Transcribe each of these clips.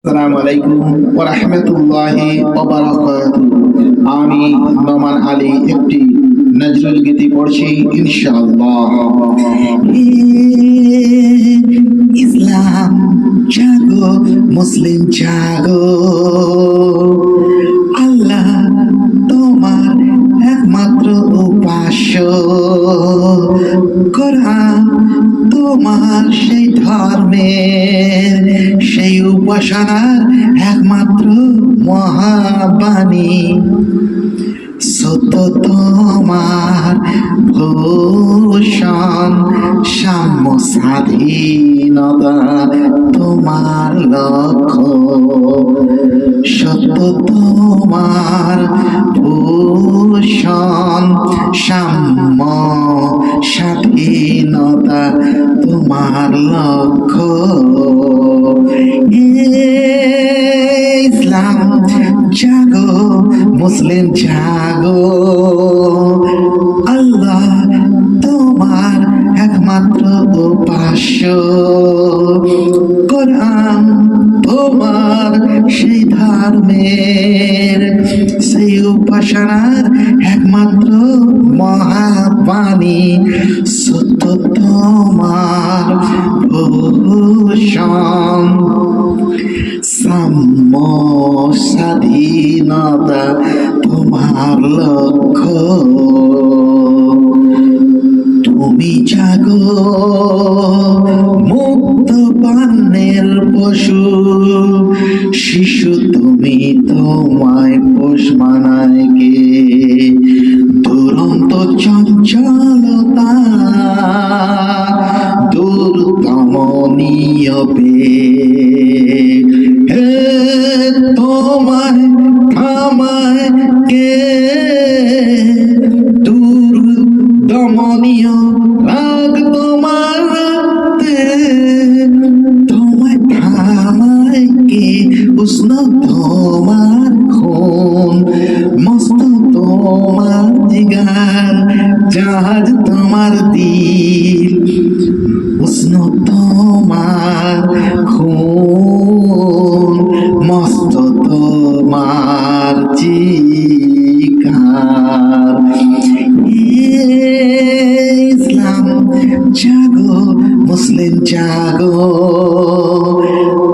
আসসালামু আলাইকুম ওয়া রাহমাতুল্লাহি ওয়া বারাকাতুহু। আমি নোমান আলী একটি নজরুল গীতি পড়ছি ইনশাআল্লাহ। ইসলাম জাগো, মুসলিম জাগো, আল্লাহ তোমার একমাত্র উপাস্য, কোরআন তোমার সেই ধর্মের, সেই উপাসনার একমাত্র মহাবাণী। সত্য তোমার ভূষণ, সাম্য স্বাধীনতা তোমার লক্ষ্য। সত্য তোমার ভূষণ, সাম্য স্বাধীনতা তোমার লক্ষ্য। ইসলাম জাগো, মুসলিম জাগো, আল্লাহ তোমার একমাত্র উপাস্য, কোরআন তোমার সেই ধর্মের, সেই উপাসনার একমাত্র মহাবাণী। সত্য তোমার ভূষণ, সাম্য স্বাধীনতা তোমার লক্ষ্য। তুমি জাগো মুক্ত প্রাণের পশু, শিশু তুমি তোমায় পোষ মানায় কে? দুরন্ত চঞ্চলতা দুর্দমনীয় তোমায় থামায় কে? দুর্দমনীয় রাগ তোমার রাখতে তোমায় থামায় কে? উষ্ণ তোমার খুন, মস্ত তোমার জিগার, জাহাজ তোমার দিল, উষ্ণ তোমার খুন, মস্ত তোমার জিগার। ইসলাম জাগো, মুসলিম জাগো,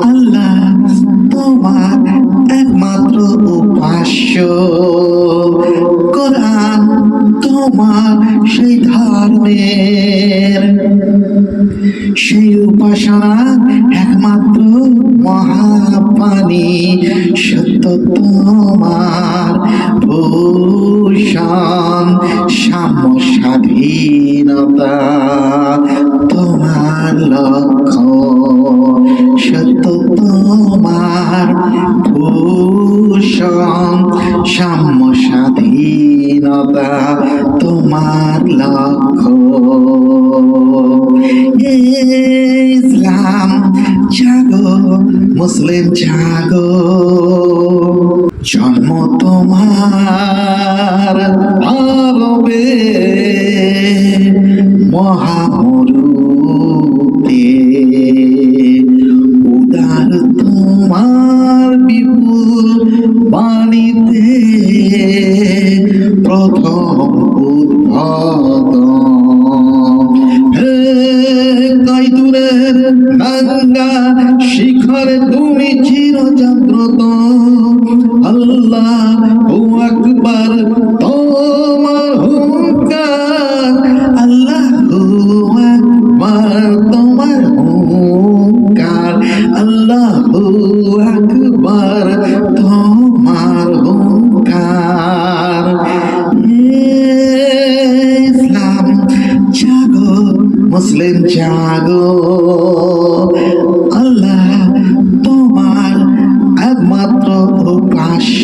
আল্লাহ তোমার একমাত্র উপাস্য, কোরআন তোমার সেই ধর্মের, সেই উপাসনার একমাত্র মহাবাণী। সত্য তোমার ভূষণ, সাম্য স্বাধীনতা তোমার লক্ষ্য। সত্য তোমার ভূষণ, সাম্য স্বাধীনতা তোমার লক্ষ্য। ইসলাম জাগো, মুসলিম জাগো, জন্ম তোমার আরবে মহামরুতে, উদার তোমার বিপুল বাণীতে প্রথম উদ্বোধন। কৈতুরের গঙ্গা শিখরে তুমি চিরজাগ্রত, আল্লাহ আকবার তোমার হুঙ্কার, আল্লাহ আকবার তোমার হুঙ্কার, আল্লাহ আকবার তোমার হুঙ্কার। ইসলাম জাগো, মুসলিম জাগো, আল্লাহ তোমার একমাত্র উপাস্য,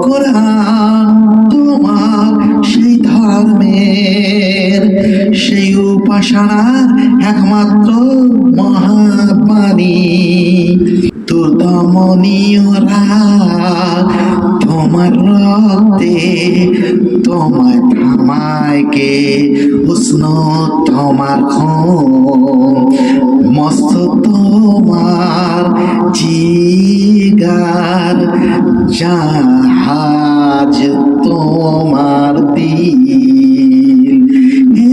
কোরআন তোমার সেই ধর্মের, সেই উপাসনার একমাত্র মহাবাণী। দুর্দমনীয় রাগ তোমার রক্তে, তোমায় থামায় কে? উষ্ণ তোমার খুন, মস্ত তোমার জিগার জাহাজ তোমার দিল। হে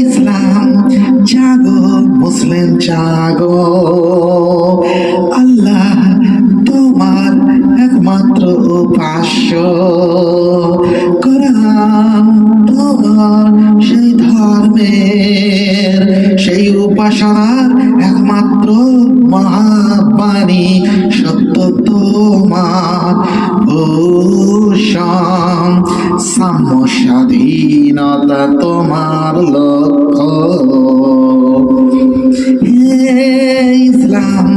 ইসলাম জাগো, মুসলিম জাগো, আল্লাহ তোমার একমাত্র উপাস্য, কোরআন তোমার সেই ধর্মের, সেই উপাসনার একমাত্র মহাবাণী, সত্য তোমার ভূষণ, সাম্য স্বাধীনতা তোমার লক্ষ্য। হে ইসলাম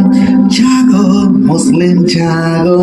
জাগো, মুসলিম জাগো,